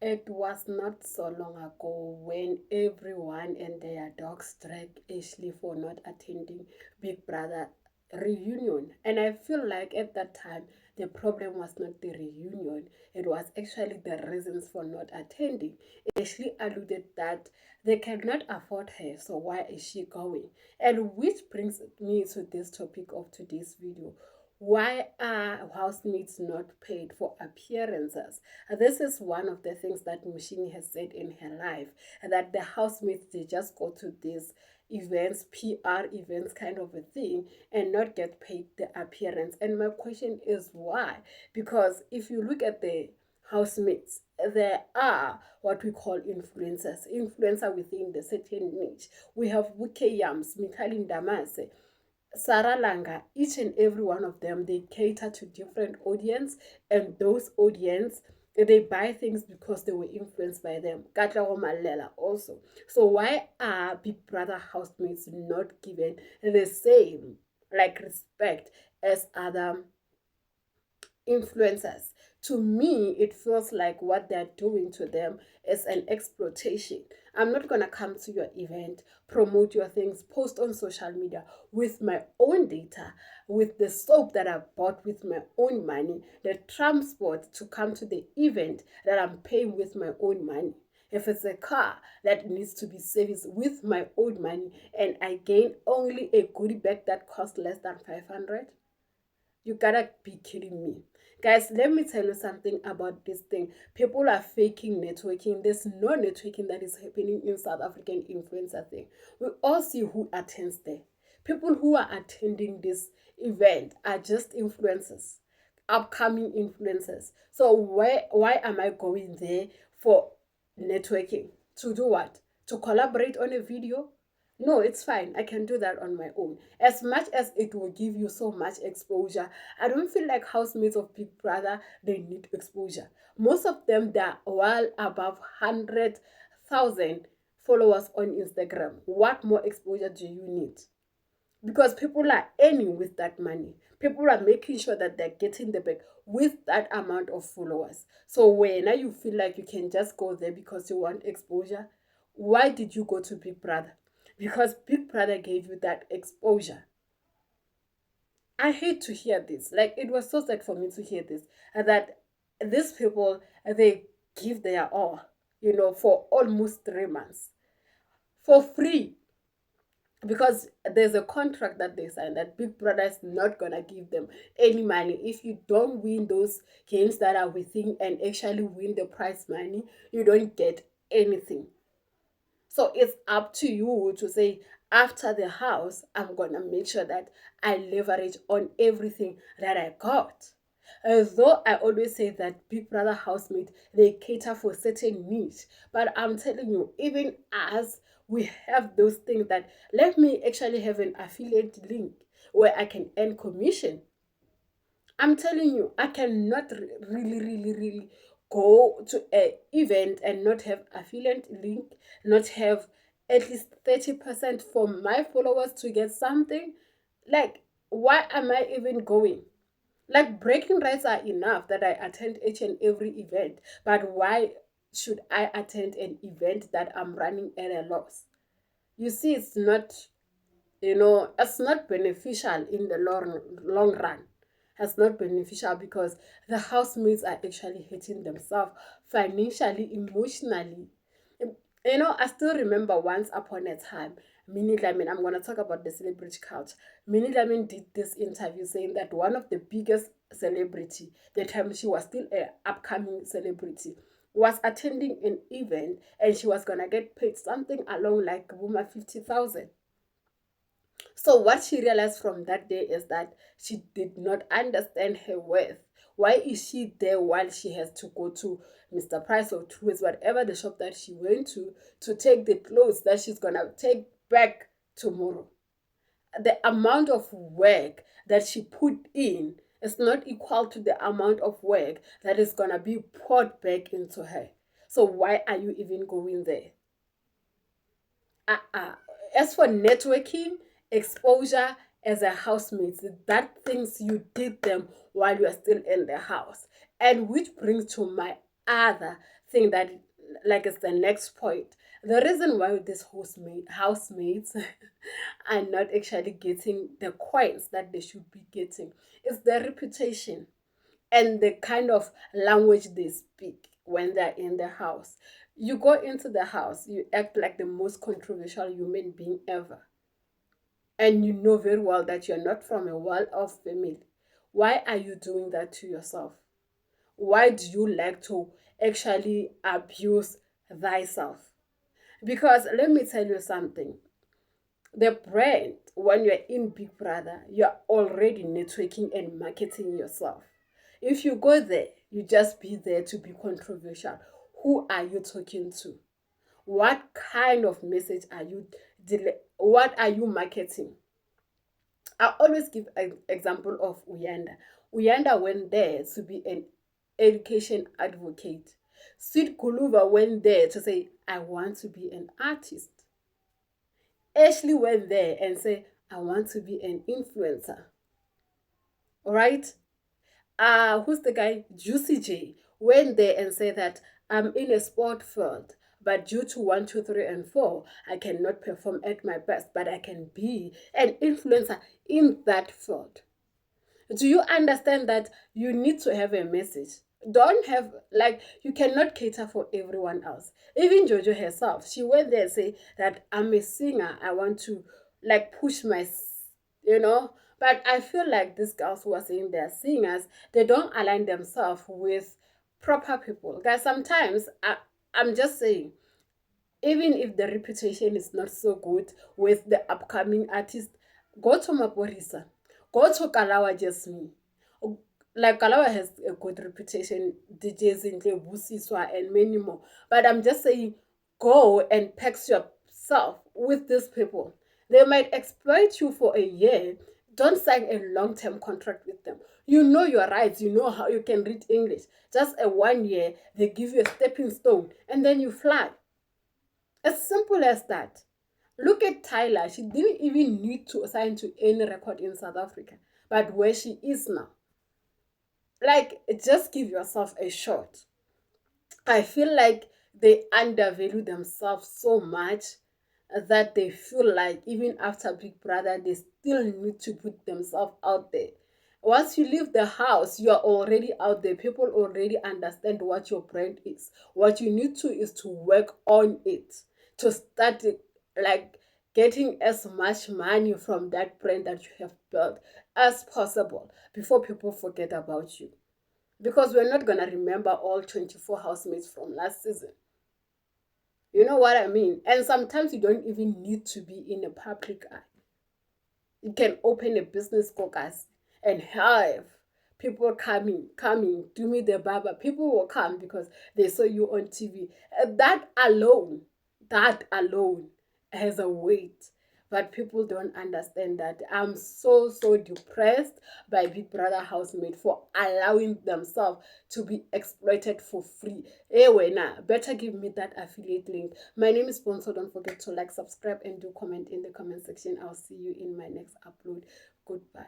It was not so long ago when everyone and their dogs dragged Ashley for not attending Big Brother reunion. And I feel like at that time, the problem was not the reunion, it was actually the reasons for not attending. Ashley alluded that they cannot afford her, so why is she going? And which brings me to this topic of today's video. Why are housemates not paid for appearances? This is one of the things that Mushini has said in her life, that the housemates, they just go to these events, PR events kind of a thing, and not get paid the appearance. And my question is why? Because if you look at the housemates, there are what we call influencer within the certain niche. We have Wuke Yams, Mikhail Damase, Sarah Langa. Each and every one of them, they cater to different audience, and those audience, they buy things because they were influenced by them. Katlago Malela also. So why are Big Brother housemates not given the same like respect as other influencers? To me, it feels like what they're doing to them is an exploitation. I'm not gonna come to your event, promote your things, post on social media with my own data, with the soap that I bought with my own money, the transport to come to the event that I'm paying with my own money. If it's a car that needs to be serviced with my own money and I gain only a goodie bag that costs less than 500, you gotta be kidding me. Guys, let me tell you something about this thing. People are faking networking. There's no networking that is happening in South African influencer thing. We all see who attends there. People who are attending this event are just influencers, upcoming influencers. So why am I going there for networking? To do what? To collaborate on a video? No, it's fine. I can do that on my own. As much as it will give you so much exposure, I don't feel like housemates of Big Brother, they need exposure. Most of them, they're well above 100,000 followers on Instagram. What more exposure do you need? Because people are earning with that money. People are making sure that they're getting the bag with that amount of followers. So when you feel like you can just go there because you want exposure, why did you go to Big Brother? Because Big Brother gave you that exposure. I hate to hear this. Like, it was so sad for me to hear this, that these people, they give their all, for almost 3 months for free, because there's a contract that they signed that Big Brother is not gonna give them any money if you don't win those games that are within and actually win the prize money. You don't get anything. So it's up to you to say, after the house, I'm gonna make sure that I leverage on everything that I got. Though I always say that Big Brother housemate, they cater for certain needs, but I'm telling you, even as we have those things that, let me actually have an affiliate link where I can earn commission. I'm telling you, I cannot really go to a event and not have affiliate link, not have at least 30% for my followers to get something. Like, why am I even going? Like, breaking rights are enough that I attend each and every event, but why should I attend an event that I'm running at a loss? You see, it's not beneficial in the long run. It's not beneficial because the housemates are actually hurting themselves financially, emotionally. I still remember once upon a time, Minnie Lamin, I'm going to talk about the celebrity culture. Minnie Lamin did this interview saying that one of the biggest celebrity, the time she was still an upcoming celebrity, was attending an event and she was going to get paid something along like 50,000. So what she realized from that day is that she did not understand her worth. Why is she there while she has to go to Mr. Price or Truist, whatever the shop that she went to take the clothes that she's gonna take back tomorrow? The amount of work that she put in is not equal to the amount of work that is gonna be poured back into her. So why are you even going there? uh-uh. As for networking, exposure as a housemate, that things you did them while you are still in the house. And which brings to my other thing that, like, is the next point. The reason why this housemates are not actually getting the coins that they should be getting is their reputation and the kind of language they speak when they're in the house. You go into the house, you act like the most controversial human being ever, and you know very well that you're not from a well-off family. Why are you doing that to yourself? Why do you like to actually abuse thyself? Because let me tell you something. The brand, when you're in Big Brother, you're already networking and marketing yourself. If you go there, you just be there to be controversial. Who are you talking to? What kind of message are you what are you marketing? I always give an example of Uyanda. Uyanda went there to be an education advocate. Sweet Kuluva went there to say, I want to be an artist. Ashley went there and said, I want to be an influencer. All right? Who's the guy? Juicy J went there and said that I'm in a sport field, but due to one, two, three, and four, I cannot perform at my best, but I can be an influencer in that field. Do you understand that you need to have a message? Don't have, like, you cannot cater for everyone else. Even Jojo herself, she went there and say that I'm a singer, I want to, like, push my, you know. But I feel like these girls who are saying they're singers, they don't align themselves with proper people. Guys, sometimes I'm just saying, even if the reputation is not so good with the upcoming artist, go to Maporisa, go to Kalawa Jasmine. Like, Kalawa has a good reputation, DJs in Busiswa and many more. But I'm just saying, go and pack yourself with these people. They might exploit you for a year. Don't sign a long-term contract with them. You know your rights. You know how you can read English. Just a 1 year, they give you a stepping stone, and then you fly. As simple as that. Look at Tyler. She didn't even need to sign to any record in South Africa. But where she is now. Like, just give yourself a shot. I feel like they undervalue themselves so much that they feel like even after Big Brother, they still need to put themselves out there. Once you leave the house, you are already out there. People already understand what your brand is. What you need to is to work on it, to start it, like, getting as much money from that brand that you have built as possible before people forget about you, because we're not going to remember all 24 housemates from last season. You know what I mean? And sometimes you don't even need to be in a public eye. You can open a business caucus and have people do me the barber. People will come because they saw you on TV. That alone has a weight. But people don't understand that. I'm so, so depressed by Big Brother housemate for allowing themselves to be exploited for free. Anyway, now, better give me that affiliate link. My name is Sponsor. Don't forget to like, subscribe, and do comment in the comment section. I'll see you in my next upload. Goodbye.